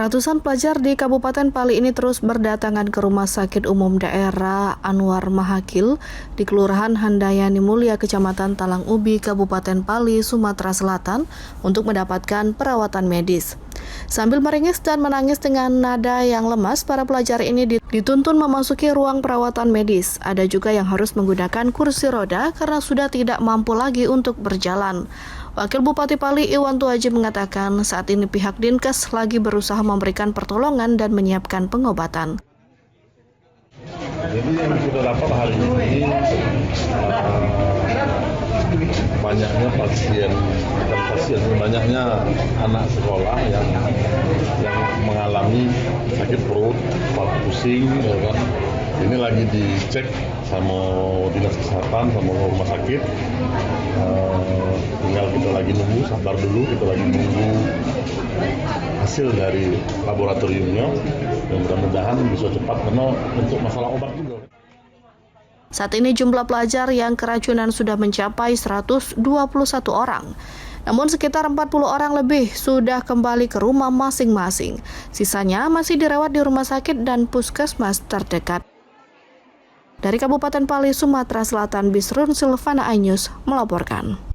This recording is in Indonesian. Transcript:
Ratusan pelajar di Kabupaten Pali ini terus berdatangan ke Rumah Sakit Umum Daerah Anwar Mahakil di Kelurahan Handayani Mulia, Kecamatan Talang Ubi, Kabupaten Pali, Sumatera Selatan untuk mendapatkan perawatan medis. Sambil meringis dan menangis dengan nada yang lemas, para pelajar ini dituntun memasuki ruang perawatan medis. Ada juga yang harus menggunakan kursi roda karena sudah tidak mampu lagi untuk berjalan. Wakil Bupati Pali Iwan Tuaji mengatakan saat ini pihak Dinkes lagi berusaha memberikan pertolongan dan menyiapkan pengobatan. Jadi yang sudah dapat hari ini banyaknya banyaknya anak sekolah yang mengalami sakit perut, kepala pusing, ya kan. Ini lagi dicek sama dinas kesehatan sama rumah sakit. Tinggal kita lagi nunggu, sabar dulu, kita lagi nunggu hasil dari laboratoriumnya. Dan mudah-mudahan bisa cepat karena untuk masalah obat juga. Saat ini jumlah pelajar yang keracunan sudah mencapai 121 orang. Namun sekitar 40 orang lebih sudah kembali ke rumah masing-masing. Sisanya masih dirawat di rumah sakit dan puskesmas terdekat. Dari Kabupaten Pali, Sumatera Selatan, Bisrun Silvana Ainus melaporkan.